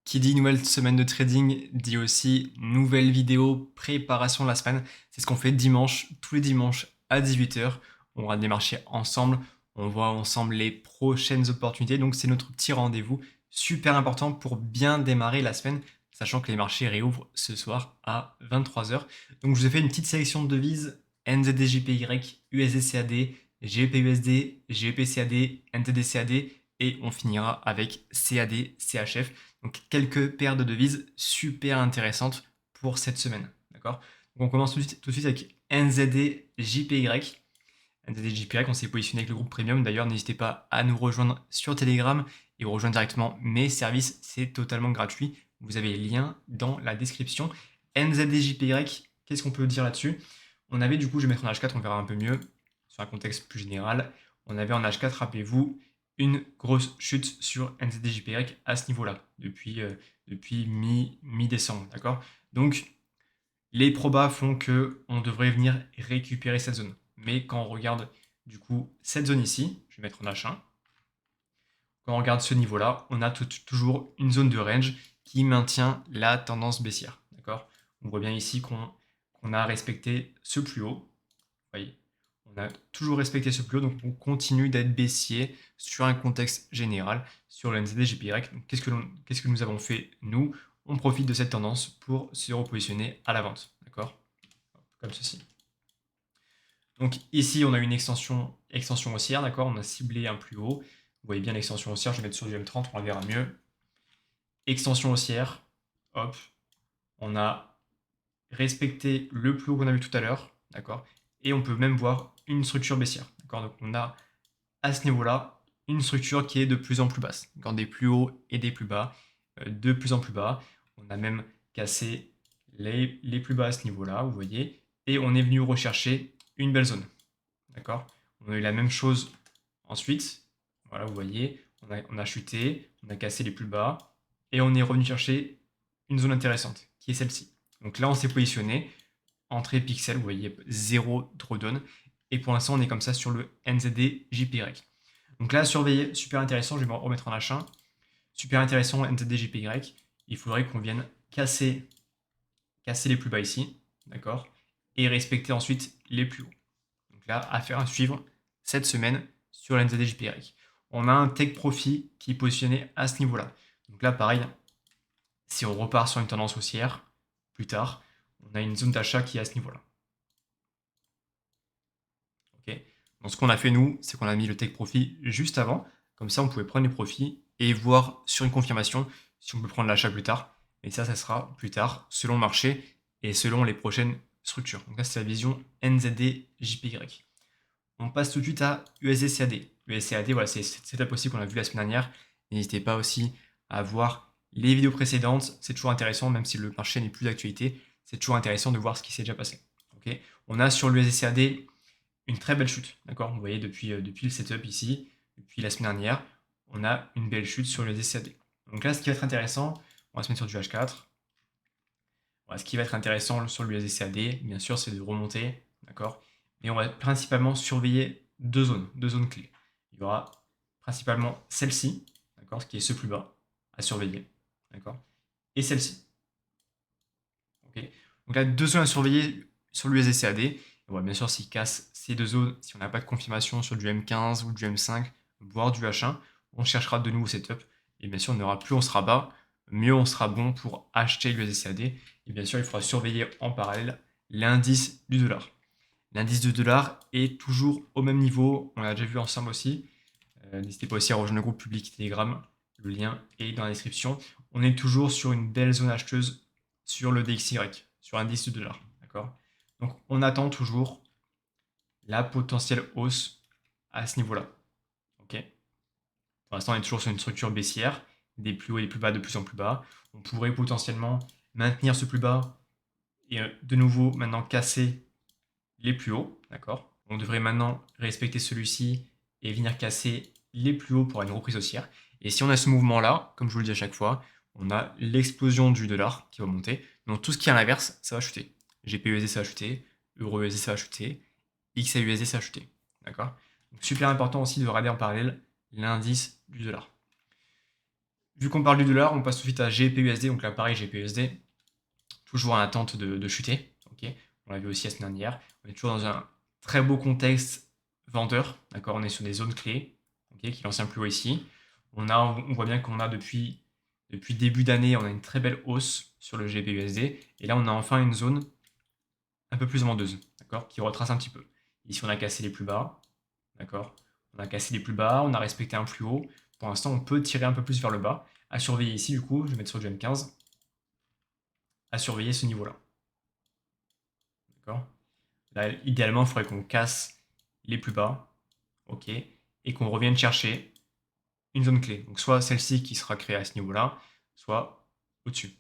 Qui dit nouvelle semaine de trading dit aussi nouvelle vidéo préparation de la semaine. C'est ce qu'on fait dimanche, tous les dimanches à 18 h. On regarde les marchés ensemble, on voit ensemble les prochaines opportunités. Donc c'est notre petit rendez-vous super important pour bien démarrer la semaine, sachant que les marchés réouvrent ce soir à 23 h. Donc je vous ai fait une petite sélection de devises NZD-JPY, USD-CAD, GBP-USD, GBP-CAD, NTD-CAD et on finira avec CAD-CHF. Donc quelques paires de devises super intéressantes pour cette semaine. D'accord. Donc on commence tout de suite avec NZD-JPY. NZD-JPY, on s'est positionné avec le groupe Premium. D'ailleurs, n'hésitez pas à nous rejoindre sur Telegram et rejoindre directement mes services. C'est totalement gratuit. Vous avez les liens dans la description. NZD-JPY, qu'est-ce qu'on peut dire là-dessus? On avait du coup, je vais mettre en H4, on verra un peu mieux sur un contexte plus général. On avait en H4, rappelez-vous, une grosse chute sur NZD-JPY à ce niveau-là, depuis mi-décembre, d'accord. Donc, les probas font que on devrait venir récupérer cette zone. Mais quand on regarde, du coup, cette zone ici, je vais mettre en H1, quand on regarde ce niveau-là, on a toujours une zone de range qui maintient la tendance baissière, d'accord. On voit bien ici qu'on a respecté ce plus haut, vous voyez. On a toujours respecté ce plus haut, donc on continue d'être baissier sur un contexte général sur le NZD-JPY. Qu'est-ce que nous avons fait, nous? On profite de cette tendance pour se repositionner à la vente, d'accord? Comme ceci. Donc ici, on a une extension haussière, d'accord? On a ciblé un plus haut. Vous voyez bien l'extension haussière, je vais mettre sur du M30, on la verra mieux. Extension haussière, hop, on a respecté le plus haut qu'on a vu tout à l'heure, d'accord? Et on peut même voir une structure baissière, d'accord? Donc on a à ce niveau-là une structure qui est de plus en plus basse, d'accord? Des plus hauts et des plus bas, de plus en plus bas. On a même cassé les plus bas à ce niveau-là, vous voyez, et on est venu rechercher une belle zone, d'accord? On a eu la même chose ensuite, voilà, vous voyez, on a chuté, on a cassé les plus bas, et on est revenu chercher une zone intéressante, qui est celle-ci. Donc là, on s'est positionné, entrée pixel, vous voyez, 0 drawdown, et pour l'instant, on est comme ça sur le NZD JPY. Donc là, surveiller, super intéressant, je vais me remettre en H1, super intéressant NZD JPY, il faudrait qu'on vienne casser les plus bas ici, d'accord, et respecter ensuite les plus hauts. Donc là, affaire à suivre cette semaine sur la NZD JPY. On a un take profit qui est positionné à ce niveau-là. Donc là, pareil, si on repart sur une tendance haussière, plus tard, on a une zone d'achat qui est à ce niveau-là. Okay. Donc ce qu'on a fait, nous, c'est qu'on a mis le take profit juste avant. Comme ça, on pouvait prendre les profits et voir sur une confirmation si on peut prendre l'achat plus tard. Et ça sera plus tard, selon le marché et selon les prochaines structures. Donc là, c'est la vision NZD JPY. On passe tout de suite à USD-CAD. USD-CAD, voilà, c'est cette setup aussi qu'on a vu la semaine dernière. N'hésitez pas aussi à voir les vidéos précédentes. C'est toujours intéressant, même si le marché n'est plus d'actualité. C'est toujours intéressant de voir ce qui s'est déjà passé. Okay. On a sur l'USD-CAD une très belle chute. D'accord. Vous voyez, depuis le setup ici, depuis la semaine dernière, on a une belle chute sur l'USD-CAD. Donc là, ce qui va être intéressant, on va se mettre sur du H4. Voilà, ce qui va être intéressant sur l'USD-CAD, bien sûr, c'est de remonter. D'accord. Et on va principalement surveiller deux zones clés. Il y aura principalement celle-ci, d'accord, ce qui est ce plus bas, à surveiller, d'accord, et celle-ci. Okay. Donc là, deux zones à surveiller sur l'USD-CAD. Voilà, bien sûr, s'il casse ces deux zones, si on n'a pas de confirmation sur du M15 ou du M5, voire du H1, on cherchera de nouveau setup. Et bien sûr, plus on sera bas, mieux on sera bon pour acheter l'USD-CAD. Et bien sûr, il faudra surveiller en parallèle l'indice du dollar. L'indice du dollar est toujours au même niveau, on l'a déjà vu ensemble aussi. N'hésitez pas aussi à rejoindre le groupe public Telegram, le lien est dans la description. On est toujours sur une belle zone acheteuse sur le DXY, sur l'indice du dollar. D'accord. Donc on attend toujours la potentielle hausse à ce niveau-là. Okay. Pour l'instant, on est toujours sur une structure baissière, des plus hauts et des plus bas de plus en plus bas. On pourrait potentiellement maintenir ce plus bas et de nouveau maintenant casser les plus hauts, d'accord. On devrait maintenant respecter celui-ci et venir casser les plus hauts pour une reprise haussière. Et si on a ce mouvement-là, comme je vous le dis à chaque fois, on a l'explosion du dollar qui va monter. Donc tout ce qui est à l'inverse, ça va chuter. GPUSD ça va chuter, EURUSD ça va chuter, XAUSD ça va chuter, d'accord. Donc super important aussi de regarder en parallèle l'indice du dollar. Vu qu'on parle du dollar, on passe tout de suite à GBPUSD. Donc là, pareil, GBPUSD, toujours en attente de chuter. Ok, on l'a vu aussi la semaine dernière. On est toujours dans un très beau contexte vendeur. D'accord, on est sur des zones clés, ok, qui lancent un plus haut ici. On voit bien qu'on a depuis début d'année, on a une très belle hausse sur le GBPUSD. Et là, on a enfin une zone un peu plus vendeuse, d'accord, qui retrace un petit peu. Ici, on a cassé les plus bas, d'accord. On a cassé les plus bas, on a respecté un plus haut. Pour l'instant, on peut tirer un peu plus vers le bas. À surveiller ici, du coup, je vais mettre sur du M15. À surveiller ce niveau-là. D'accord. Là, idéalement, il faudrait qu'on casse les plus bas. OK. Et qu'on revienne chercher une zone clé. Donc, soit celle-ci qui sera créée à ce niveau-là, soit au-dessus.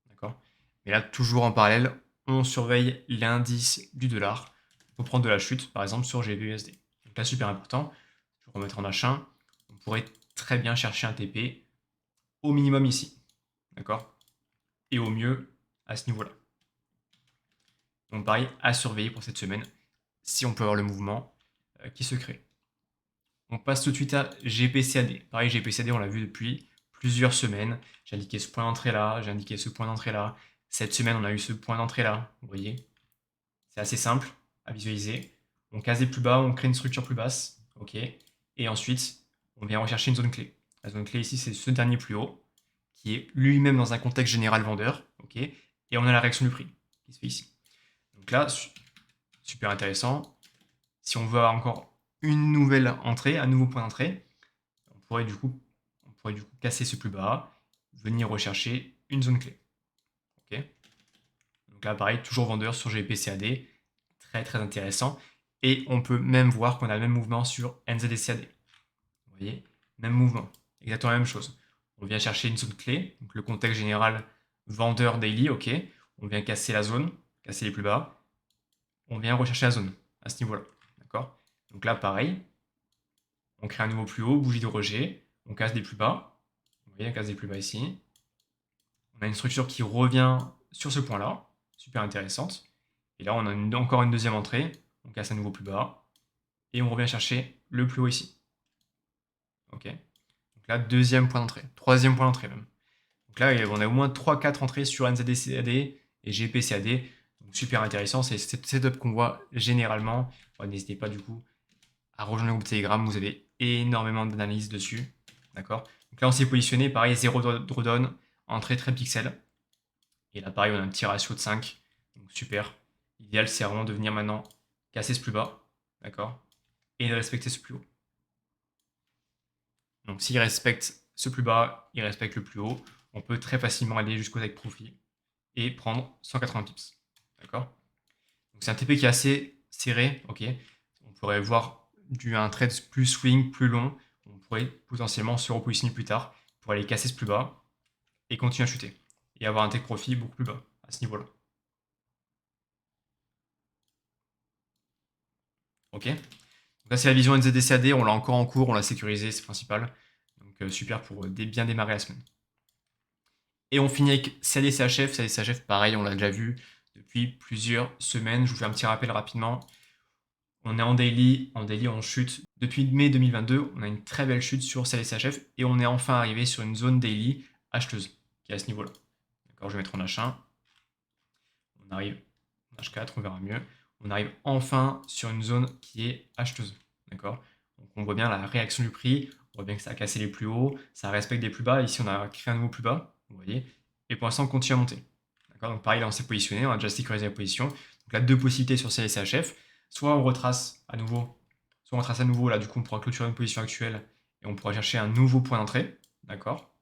D'accord. Mais là, toujours en parallèle, on surveille l'indice du dollar pour prendre de la chute, par exemple, sur GBUSD. Donc là, super important. Je vais remettre en H1. On pourrait très bien chercher un TP au minimum ici. D'accord. Et au mieux à ce niveau-là. Donc pareil, à surveiller pour cette semaine, si on peut avoir le mouvement qui se crée. On passe tout de suite à GPCAD. Pareil, GPCAD, on l'a vu depuis plusieurs semaines. J'ai indiqué ce point d'entrée là, j'ai indiqué ce point d'entrée là. Cette semaine, on a eu ce point d'entrée là, vous voyez. C'est assez simple à visualiser. On casse les plus bas, on crée une structure plus basse, ok. Et ensuite, on vient rechercher une zone clé. La zone clé ici, c'est ce dernier plus haut, qui est lui-même dans un contexte général vendeur, ok. Et on a la réaction du prix, qui se fait ici. Donc là, super intéressant. Si on veut avoir encore une nouvelle entrée, un nouveau point d'entrée, on pourrait du coup casser ce plus bas, venir rechercher une zone clé. Ok. Donc là, pareil, toujours vendeur sur GPCAD, très très intéressant. Et on peut même voir qu'on a le même mouvement sur NZDCAD. Vous voyez, même mouvement, exactement la même chose. On vient chercher une zone clé, donc le contexte général vendeur daily, ok. On vient casser la zone, casser les plus bas. On vient rechercher la zone à ce niveau-là, d'accord. Donc là, pareil, on crée un nouveau plus haut, bougie de rejet, on casse des plus bas. Vous voyez, on casse des plus bas ici. On a une structure qui revient sur ce point-là, super intéressante. Et là, on a encore une deuxième entrée, on casse un nouveau plus bas, et on revient chercher le plus haut ici. Ok. Donc là, deuxième point d'entrée, troisième point d'entrée même. Donc là, on a au moins 3-4 entrées sur NZDCAD et GPCAD. Donc super intéressant, c'est cette setup qu'on voit généralement. N'hésitez pas du coup à rejoindre le groupe Telegram, vous avez énormément d'analyses dessus. D'accord. Donc là, on s'est positionné, pareil, 0 drawdown, entrée très pixel. Et là, pareil, on a un petit ratio de 5. Donc super. L'idéal, c'est vraiment de venir maintenant casser ce plus bas. D'accord. Et de respecter ce plus haut. Donc s'il respecte ce plus bas, il respecte le plus haut, on peut très facilement aller jusqu'au take profit et prendre 180 pips. D'accord. Donc c'est un TP qui est assez serré, ok. On pourrait voir un trade plus swing, plus long. On pourrait potentiellement se repositionner plus tard pour aller casser ce plus bas et continuer à chuter. Et avoir un take profit beaucoup plus bas à ce niveau-là. Ok. Donc là, c'est la vision NZDCAD. On l'a encore en cours, on l'a sécurisé, c'est principal. Donc super pour bien démarrer la semaine. Et on finit avec CAD-CHF. CAD-CHF, pareil, on l'a déjà vu depuis plusieurs semaines. Je vous fais un petit rappel rapidement. On est en daily, on chute. Depuis mai 2022, on a une très belle chute sur CAD-CHF et on est enfin arrivé sur une zone daily acheteuse qui est à ce niveau-là. D'accord, je vais mettre en H1. On arrive en H4, on verra mieux. On arrive enfin sur une zone qui est acheteuse. D'accord. Donc on voit bien la réaction du prix. On voit bien que ça a cassé les plus hauts, ça respecte des plus bas. Ici, on a créé un nouveau plus bas, vous voyez. Et pour l'instant, on continue à monter. D'accord. Donc pareil, là, on s'est positionné, on a déjà sécurisé la position. Donc là, deux possibilités sur CAD-CHF. Soit on retrace à nouveau, là, du coup, on pourra clôturer une position actuelle et on pourra chercher un nouveau point d'entrée. D'accord.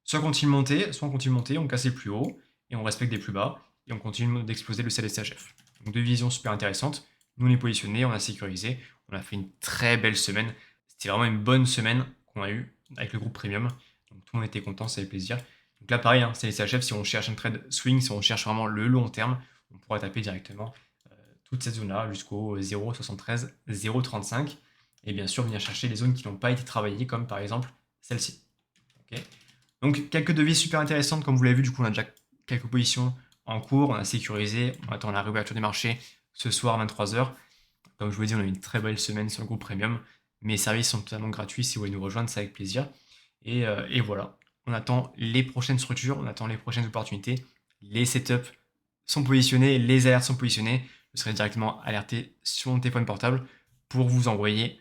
Soit on continue de monter, on casse les plus hauts et on respecte des plus bas et on continue d'exploser le CAD-CHF. Donc deux visions super intéressantes. Nous on est positionné, on a sécurisé, on a fait une très belle semaine. C'était vraiment une bonne semaine qu'on a eue avec le groupe Premium. Donc tout le monde était content, ça fait plaisir. Donc là pareil, CAD-CHF, si on cherche un trade swing, si on cherche vraiment le long terme, on pourra taper directement toute cette zone-là jusqu'au 0,73, 0,35 et bien sûr venir chercher les zones qui n'ont pas été travaillées comme par exemple celle-ci. Okay. Donc quelques devises super intéressantes comme vous l'avez vu, du coup on a déjà quelques positions en cours, on a sécurisé, on attend la réouverture des marchés ce soir à 23h. Comme je vous l'ai dit, on a une très belle semaine sur le groupe Premium. Mes services sont totalement gratuits, si vous voulez nous rejoindre, c'est avec plaisir. Et voilà. on attend les prochaines structures, on attend les prochaines opportunités. Les setups sont positionnés, les alertes sont positionnées. Je serai directement alerté sur mon téléphone portable pour vous envoyer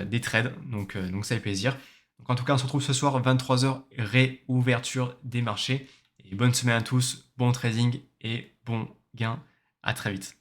des trades. Donc ça fait plaisir. Donc en tout cas, on se retrouve ce soir 23h, réouverture des marchés. Et bonne semaine à tous, bon trading et bon gain. À très vite.